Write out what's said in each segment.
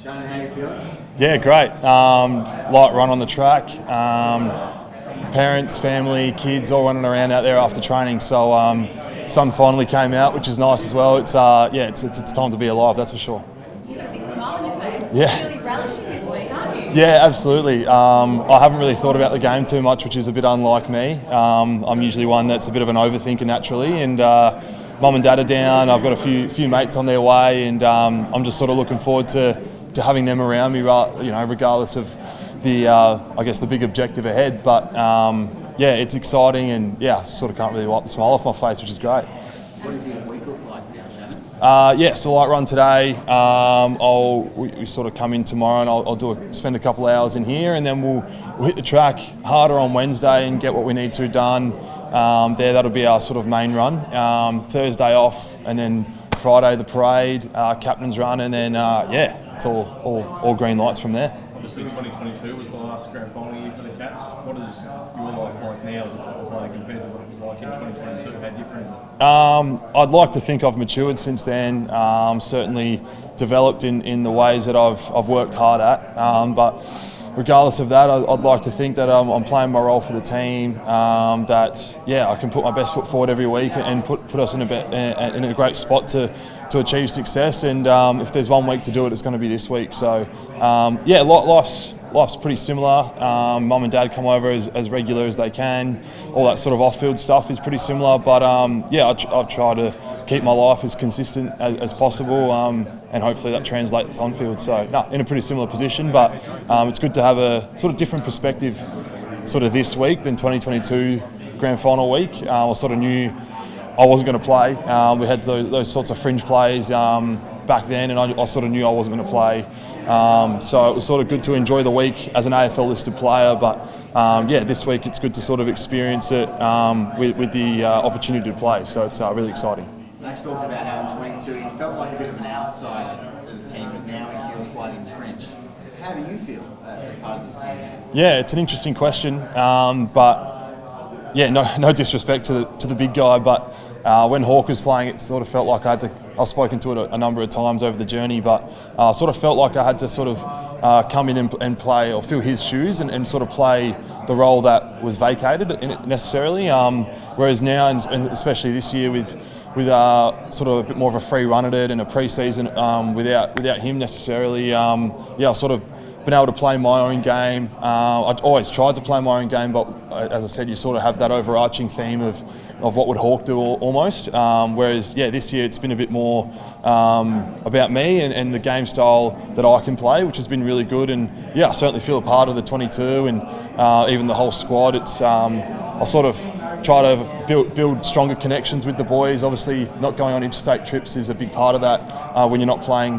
Shannon, how you feeling? Yeah, great. Light run on the track. Parents, family, kids all running around out there after training. So sun finally came out, which is nice as well. It's time to be alive, that's for sure. You've got a big smile on your face. Yeah. You're really relishing this week, aren't you? Yeah, absolutely. I haven't really thought about the game too much, which is a bit unlike me. I'm usually one that's a bit of an overthinker naturally, and mum and dad are down. I've got a few mates on their way, and I'm just sort of looking forward to having them around me, regardless of the big objective ahead. But yeah, it's exciting, and I sort of can't really wipe the smile off my face, which is great. What does your week look like now, Shannon? So light run today. We sort of come in tomorrow, and I'll spend a couple of hours in here, and then we'll hit the track harder on Wednesday and get what we need to done. That'll be our sort of main run. Thursday off, and then Friday the parade, captain's run, and then it's all green lights from there. Obviously 2022 was the last grand final year for the Cats. What is your life like now as a football player compared to what it was like in 2022? How different is it? I'd like to think I've matured since then, certainly developed in the ways that I've worked hard at, but regardless of that, I'd like to think that I'm playing my role for the team, that I can put my best foot forward every week and put us in a great spot to achieve success. And if there's one week to do it, it's going to be this week. So life's pretty similar. Mum and dad come over as regular as they can. All that sort of off-field stuff is pretty similar, but I try to keep my life as consistent as possible, and hopefully that translates on field. So in a pretty similar position, but it's good to have a sort of different perspective sort of this week than 2022 grand final week. I sort of knew I wasn't going to play. We had those sorts of fringe plays back then, and I sort of knew I wasn't going to play. So it was sort of good to enjoy the week as an AFL listed player, but this week it's good to sort of experience it with the opportunity to play. So it's really exciting. Max talked about how in 22 he felt like a bit of an outsider of the team, but now he feels quite entrenched. How do you feel as part of this team now? Yeah, it's an interesting question, but no disrespect to the big guy, but when Hawk was playing, it sort of felt like I've spoken to it a number of times over the journey, but sort of felt like I had to sort of come in and play or fill his shoes and sort of play the role that was vacated necessarily. Whereas now, and especially this year with sort of a bit more of a free run at it and a pre-season without him necessarily, I've sort of been able to play my own game. I'd always tried to play my own game, but as I said, you sort of have that overarching theme of what would Hawk do almost. Whereas this year it's been a bit more about me and the game style that I can play, which has been really good. And I certainly feel a part of the 22 and even the whole squad. It's I sort of try to build stronger connections with the boys. Obviously, not going on interstate trips is a big part of that when you're not playing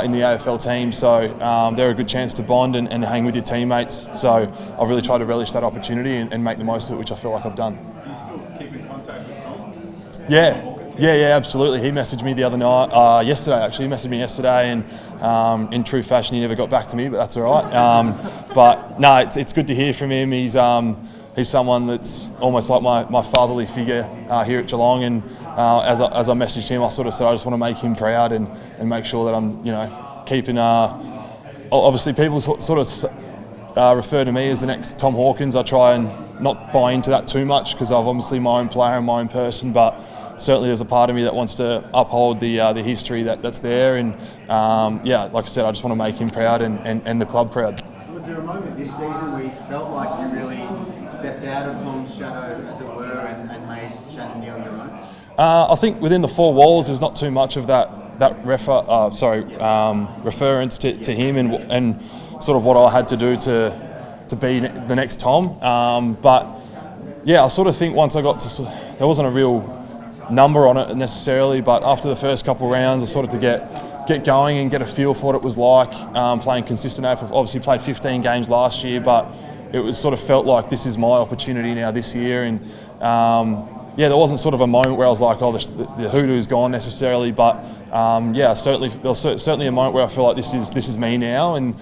in the AFL team. So they're a good chance to bond and hang with your teammates. So I really try to relish that opportunity and make the most of it, which I feel like I've done. Do you still keep in contact with Tom? Yeah, absolutely. He messaged me the other night, yesterday actually. He messaged me yesterday, and in true fashion, he never got back to me, but that's all right. But no, it's good to hear from him. He's someone that's almost like my fatherly figure here at Geelong, and as I messaged him, I sort of said I just want to make him proud and make sure that I'm keeping. Obviously, people sort of refer to me as the next Tom Hawkins. I try and not buy into that too much because I'm obviously my own player and my own person, but certainly there's a part of me that wants to uphold the history that's there, and like I said, I just want to make him proud and the club proud. Was there a moment this season where you felt like you really stepped out of Tom's shadow, as it were, and made Shannon Neale your own? I think within the four walls, there's not too much of that reference to him and sort of what I had to do to be the next Tom. But I sort of think once I got to, there wasn't a real number on it necessarily, but after the first couple of rounds, I sort of to get going and get a feel for what it was like playing consistent AFL. Obviously played 15 games last year, but it was sort of felt like this is my opportunity now this year. And there wasn't sort of a moment where I was like, the hoodoo's gone necessarily, but certainly there was certainly a moment where I feel like this is me now, and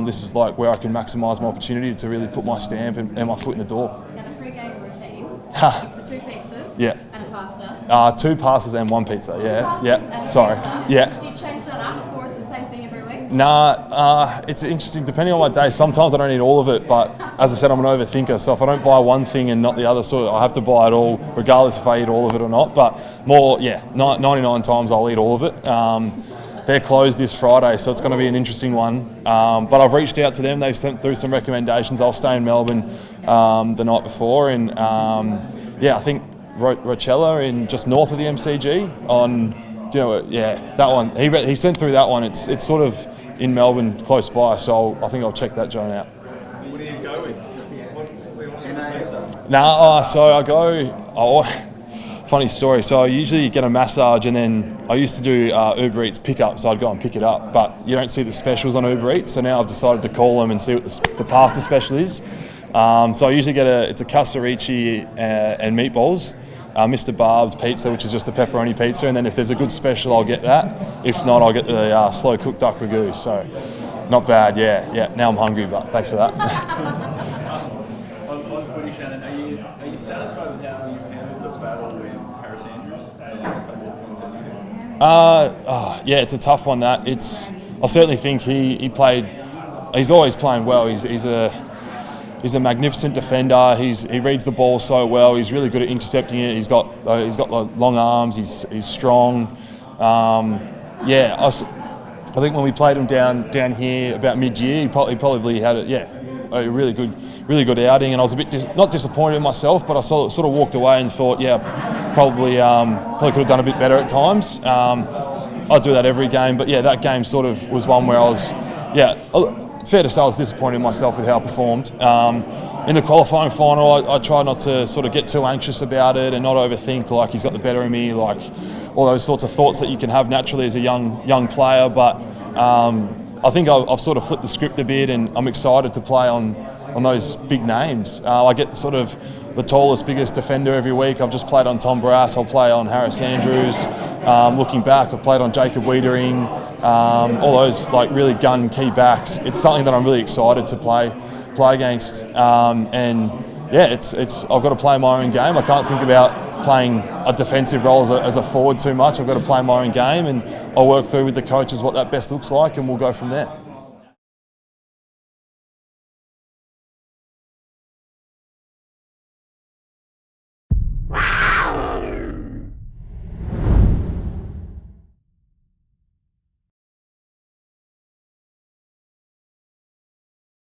this is like where I can maximise my opportunity to really put my stamp and my foot in the door. Now the pre-game routine, it's the 2 pizzas and a pasta. 2 pastas and 1 pizza. Do you change that up, or is it the same thing every week? Nah, it's interesting. Depending on my day, sometimes I don't eat all of it. But as I said, I'm an overthinker. So if I don't buy one thing and not the other, so I have to buy it all, regardless if I eat all of it or not. But 99 times I'll eat all of it. They're closed this Friday, so it's going to be an interesting one. But I've reached out to them. They've sent through some recommendations. I'll stay in Melbourne the night before, and I think Rochella in just north of the MCG on. That one. He sent through that one. It's sort of in Melbourne, close by. So I think I'll check that joint out. What do you go with? So I go. Funny story. So I usually get a massage, and then I used to do Uber Eats pickup. So I'd go and pick it up, but you don't see the specials on Uber Eats. So now I've decided to call them and see what the pasta special is. So I usually get a casarici and meatballs. Mr. Barb's pizza, which is just a pepperoni pizza, and then if there's a good special, I'll get that. If not, I'll get the slow cooked duck ragu. So, not bad. Yeah. Now I'm hungry, but thanks for that. On footy, Shannon, are you satisfied with how you handled the battle with Harris Andrews the last couple of contests with him? It's a tough one. I certainly think he played. He's always playing well. He's a magnificent defender. He reads the ball so well. He's really good at intercepting it. He's got long arms. He's strong. I think when we played him down here about mid-year, he probably had a really good outing. And I was a bit not disappointed in myself, but I sort of walked away and thought, probably could have done a bit better at times. I do that every game, but that game sort of was one where I was fair to say I was disappointed in myself with how I performed. In the qualifying final, I tried not to sort of get too anxious about it and not overthink like he's got the better of me, like all those sorts of thoughts that you can have naturally as a young player. But I think I've sort of flipped the script a bit, and I'm excited to play on those big names. I get sort of the tallest, biggest defender every week. I've just played on Tom Barrass. I'll play on Harris Andrews. Looking back, I've played on Jacob Wiedering. All those like really gun key backs. It's something that I'm really excited to play against. It's I've got to play my own game. I can't think about playing a defensive role as a forward too much. I've got to play my own game, and I'll work through with the coaches what that best looks like, and we'll go from there.